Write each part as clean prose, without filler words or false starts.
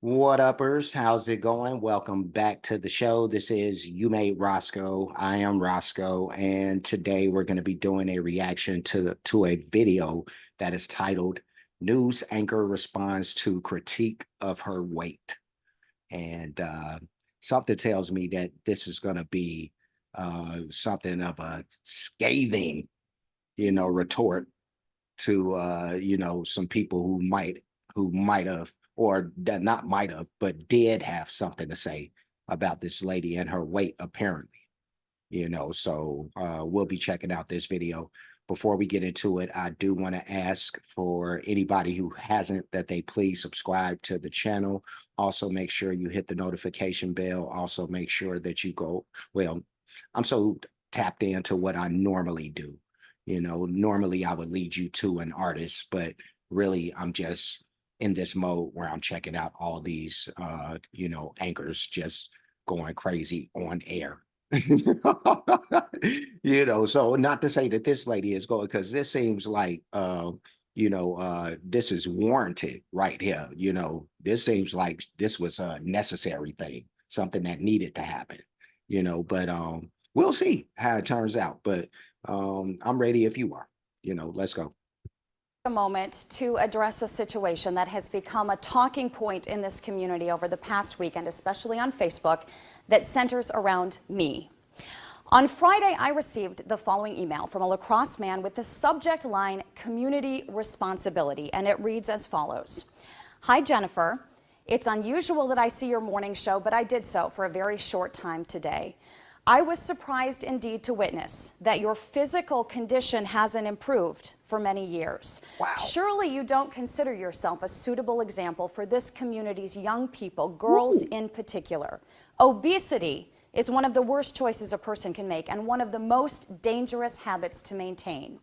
What uppers? How's it going? Welcome back to the show. This is You Made Roscoe. I am Roscoe, and today we're going to be doing a reaction to a video that is titled "News Anchor Responds to Critique of Her Weight." And something tells me that this is going to be something of a scathing, retort to some people who might have, or that not might have, but did have something to say about this lady and her weight, apparently. So we'll be checking out this video. Before we get into it, I do want to ask for anybody who hasn't that they please subscribe to the channel. Also, make sure you hit the notification bell. Also, make sure that you go, well, I'm so tapped into what I normally do. Normally I would lead you to an artist, but really I'm just in this mode where I'm checking out all these anchors just going crazy on air. So not to say that this lady is going, because this seems like this is warranted right here. This seems like this was a necessary thing, something that needed to happen, but we'll see how it turns out. But I'm ready if you are. Let's go. A moment to address a situation that has become a talking point in this community over the past weekend, especially on Facebook, that centers around me. On Friday, I received the following email from a La Crosse man with the subject line, "Community Responsibility," and it reads as follows. "Hi, Jennifer. It's unusual that I see your morning show, but I did so for a very short time today. I was surprised indeed to witness that your physical condition hasn't improved for many years. Wow. Surely you don't consider yourself a suitable example for this community's young people, girls in particular. Obesity is one of the worst choices a person can make and one of the most dangerous habits to maintain.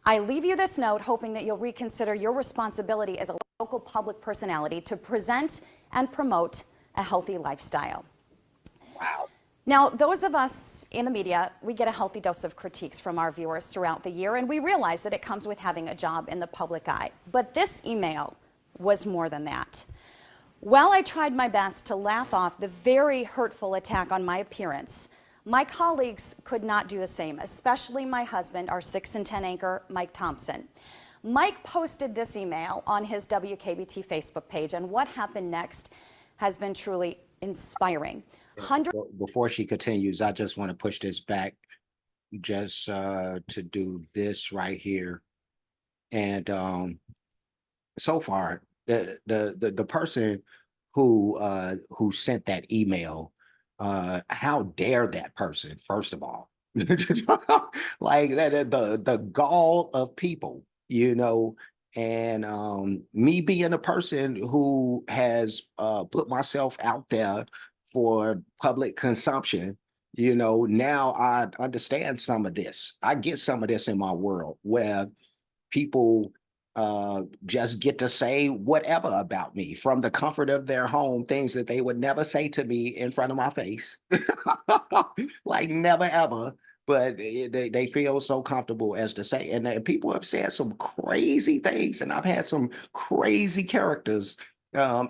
I leave you this note hoping that you'll reconsider your responsibility as a local public personality to present and promote a healthy lifestyle." Wow. Now, those of us in the media, we get a healthy dose of critiques from our viewers throughout the year, and we realize that it comes with having a job in the public eye. But this email was more than that. While I tried my best to laugh off the very hurtful attack on my appearance, my colleagues could not do the same, especially my husband, our 6 and 10 anchor, Mike Thompson. Mike posted this email on his WKBT Facebook page, and what happened next has been truly inspiring. Before she continues, I just want to push this back just to do this right here. And so far, the person who sent that email, how dare that person, first of all. Like that, the gall of people, and me being a person who has put myself out there for public consumption, now I understand some of this. I get some of this in my world where people just get to say whatever about me from the comfort of their home, things that they would never say to me in front of my face. Like never ever. But they feel so comfortable as to say, and people have said some crazy things, and I've had some crazy characters,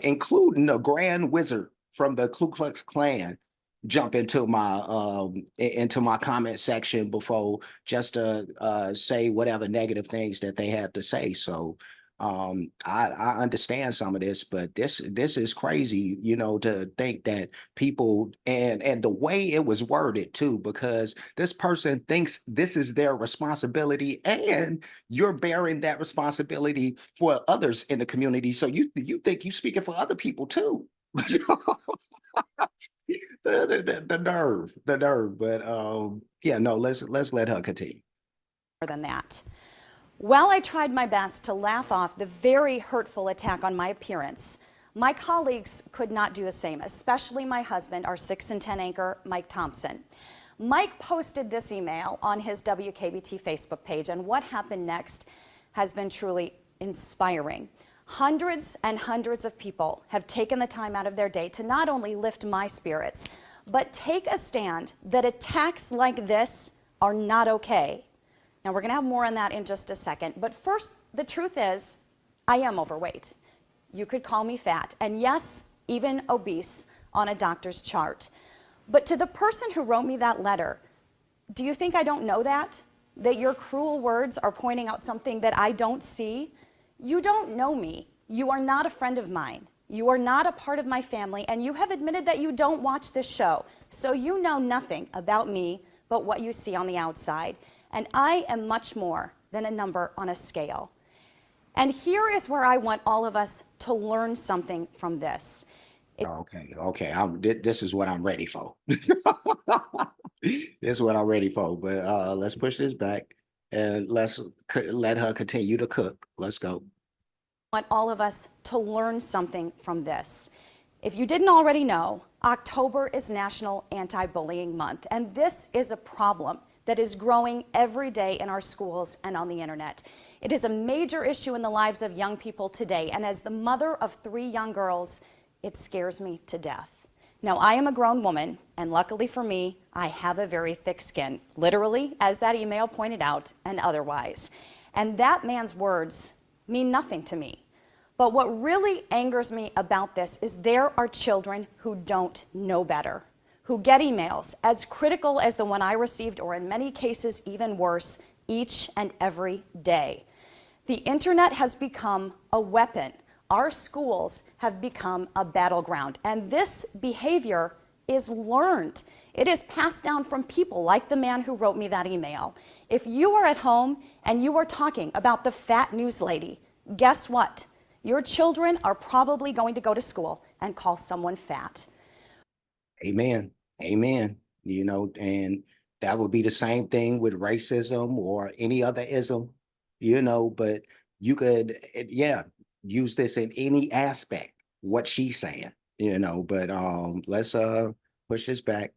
including the Grand Wizard from the Ku Klux Klan, jump into my comment section before, just to say whatever negative things that they had to say. So I understand some of this, but this is crazy, to think that people, and the way it was worded too, because this person thinks this is their responsibility, and you're bearing that responsibility for others in the community. So you think you speaking for other people too. The nerve. But yeah, no, let's let her continue. More than that. While I tried my best to laugh off the very hurtful attack on my appearance, my colleagues could not do the same, especially my husband, our 6 and 10 anchor, Mike Thompson. Mike posted this email on his WKBT Facebook page, and what happened next has been truly inspiring. Hundreds and hundreds of people have taken the time out of their day to not only lift my spirits, but take a stand that attacks like this are not okay. Now, we're going to have more on that in just a second. But first, the truth is, I am overweight. You could call me fat. And yes, even obese, on a doctor's chart. But to the person who wrote me that letter, do you think I don't know that? That your cruel words are pointing out something that I don't see? You don't know me. You are not a friend of mine. You are not a part of my family, and you have admitted that you don't watch this show. So you know nothing about me but what you see on the outside. And I am much more than a number on a scale. And here is where I want all of us to learn something from this. Okay. This is what I'm ready for. This is what I'm ready for. But let's push this back and let her continue to cook. Let's go. Want all of us to learn something from this. If you didn't already know, October is National Anti-Bullying Month, and this is a problem that is growing every day in our schools and on the internet. It is a major issue in the lives of young people today, and as the mother of 3 young girls, it scares me to death. Now, I am a grown woman, and luckily for me, I have a very thick skin, literally, as that email pointed out, and otherwise. And that man's words mean nothing to me. But what really angers me about this is there are children who don't know better, who get emails as critical as the one I received, or in many cases even worse, each and every day. The internet has become a weapon. Our schools have become a battleground, and this behavior is learned. It is passed down from people like the man who wrote me that email. If you are at home and you are talking about the fat news lady, guess what? Your children are probably going to go to school and call someone fat. Amen. Amen. You know, and that would be the same thing with racism or any other ism, you know, but you could, yeah, use this in any aspect, what she's saying, you know, but let's push this back.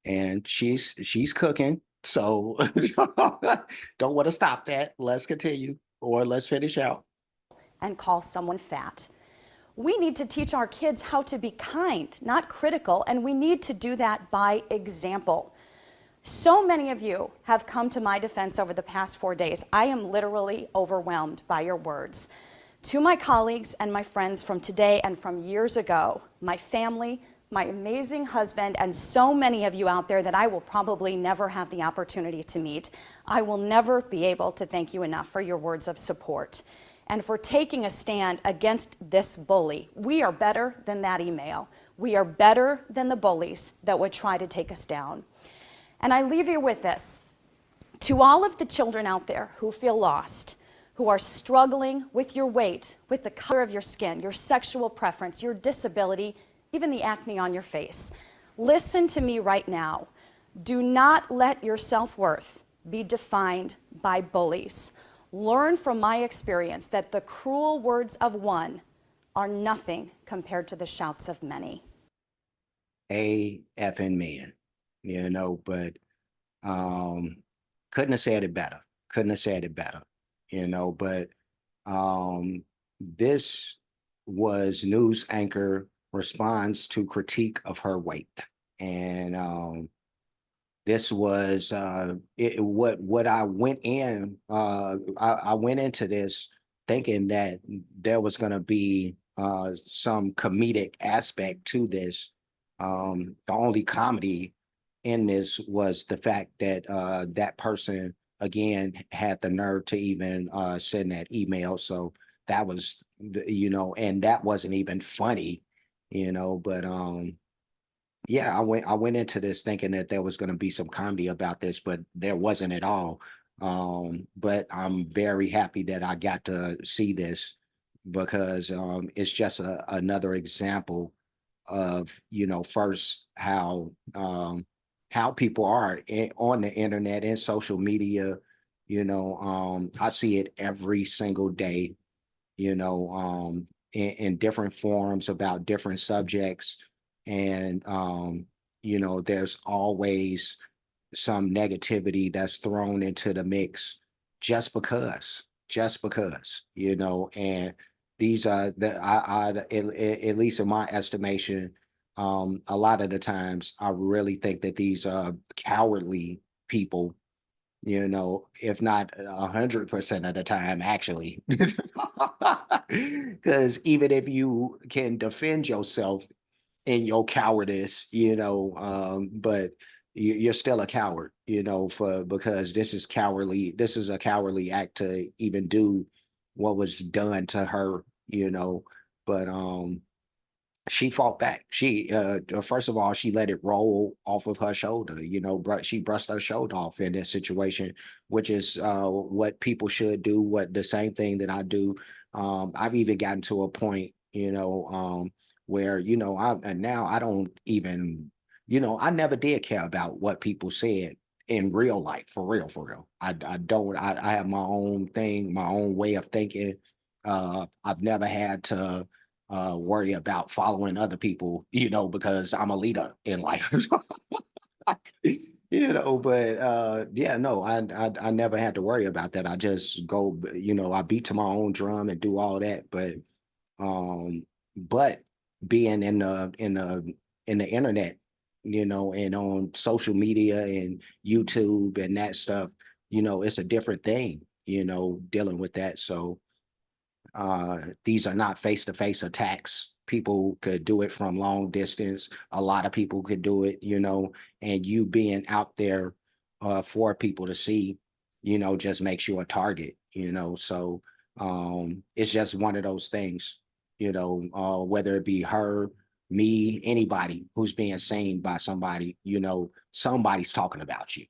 And she's cooking. So don't want to stop that. Let's continue, or let's finish out. And call someone fat. We need to teach our kids how to be kind, not critical, and we need to do that by example. So many of you have come to my defense over the past 4 days. I am literally overwhelmed by your words. To my colleagues and my friends from today and from years ago, my family, my amazing husband, and so many of you out there that I will probably never have the opportunity to meet, I will never be able to thank you enough for your words of support and for taking a stand against this bully. We are better than that email. We are better than the bullies that would try to take us down. And I leave you with this. To all of the children out there who feel lost, who are struggling with your weight, with the color of your skin, your sexual preference, your disability, even the acne on your face, listen to me right now. Do not let your self-worth be defined by bullies. Learn from my experience that the cruel words of one are nothing compared to the shouts of many. A effing man, you know, but couldn't have said it better. Couldn't have said it better, you know, but this was news anchor response to critique of her weight. And this was what I went in. I went into this thinking that there was going to be some comedic aspect to this. The only comedy in this was the fact that that person again had the nerve to even send that email. So that was, you know, and that wasn't even funny, you know. But yeah, I went into this thinking that there was going to be some comedy about this, but there wasn't at all. But I'm very happy that I got to see this because it's just another example of, you know, first how people are on the internet and social media. You know, I see it every single day, you know, in different forums about different subjects. And, you know, there's always some negativity that's thrown into the mix just because, you know, and these are at least in my estimation, a lot of the times I really think that these are cowardly people you know, if not 100% of the time, actually. Because even if you can defend yourself in your cowardice, you know, but you're still a coward, you know, for because this is cowardly. This is a cowardly act to even do what was done to her, you know. But she fought back. She first of all, she let it roll off of her shoulder, you know, she brushed her shoulder off in this situation, which is what people should do, what the same thing that I do. I've even gotten to a point, you know, where, you know, and now I don't even, you know, I never did care about what people said in real life, for real. I don't, I have my own thing, my own way of thinking. I've never had to worry about following other people, you know, because I'm a leader in life. You know, but yeah, no, I never had to worry about that. I just go, you know, I beat to my own drum and do all that. Um, but being in the internet, you know, and on social media and YouTube and that stuff, you know, it's a different thing, you know, dealing with that. So these are not face-to-face attacks. People could do it from long distance. A lot of people could do it, you know, and you being out there for people to see, you know, just makes you a target, you know. So it's just one of those things, you know, whether it be her, me, anybody who's being seen by somebody, you know, somebody's talking about you.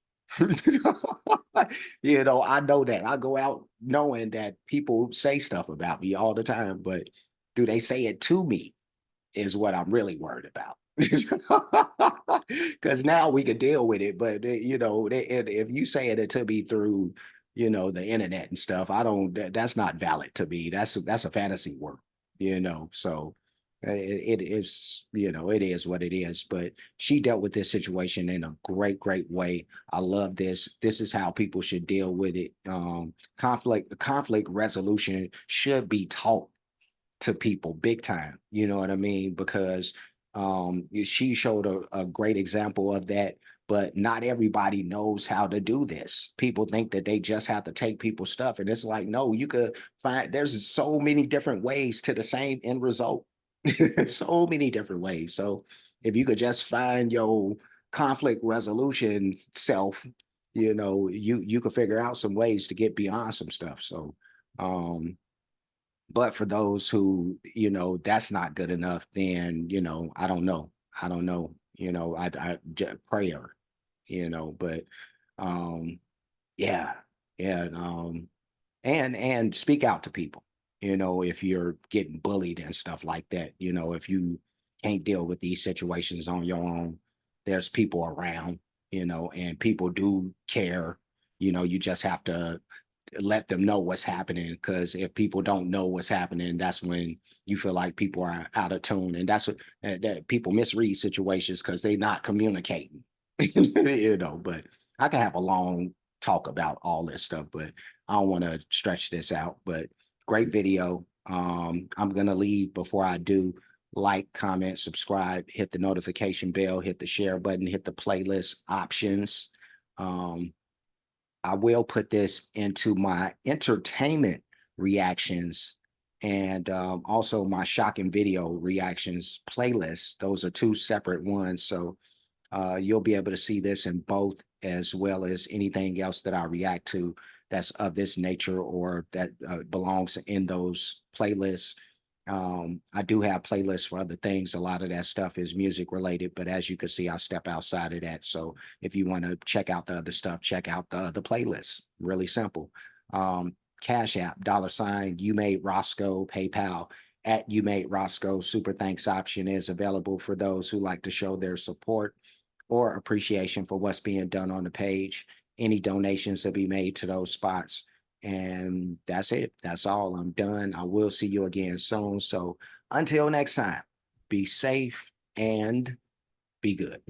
You know, I know that. I go out knowing that people say stuff about me all the time, but do they say it to me is what I'm really worried about. Because now we can deal with it, but you know, if you saying it to me through, you know, the internet and stuff, I don't. That's not valid to me. That's a fantasy world, you know. So it is, you know, it is what it is. But she dealt with this situation in a great way. I love this. This is how people should deal with it. Conflict resolution should be taught to people big time. You know what I mean? Because she showed a great example of that. But not everybody knows how to do this. People think that they just have to take people's stuff, and it's like, no, you could find. There's so many different ways to the same end result. So many different ways. So if you could just find your conflict resolution self, you know, you could figure out some ways to get beyond some stuff. So um but for those who, you know, that's not good enough, then, you know, I don't know. I don't know. You know, prayer, you know, but um yeah, yeah. And speak out to people, you know, if you're getting bullied and stuff like that, you know, if you can't deal with these situations on your own, there's people around, you know, and people do care. You know, you just have to let them know what's happening, because if people don't know what's happening, that's when you feel like people are out of tune, and that's what that people misread situations because they're not communicating. You know, but I can have a long talk about all this stuff, but I don't want to stretch this out. But great video. I'm gonna leave. Before I do, like, comment, subscribe, hit the notification bell, hit the share button, hit the playlist options. um I will put this into my entertainment reactions, and also my shocking video reactions playlist. Those are two separate ones. So you'll be able to see this in both, as well as anything else that I react to that's of this nature or that belongs in those playlists. I do have playlists for other things. A lot of that stuff is music related, but as you can see, I step outside of that. So if you want to check out the other stuff, check out the playlist. Really simple. Cash App, $ you made Roscoe, PayPal at you made Roscoe. Super thanks option is available for those who like to show their support or appreciation for what's being done on the page. Any donations will be made to those spots. And that's it. That's all. I'm done. I will see you again soon. So until next time, be safe and be good.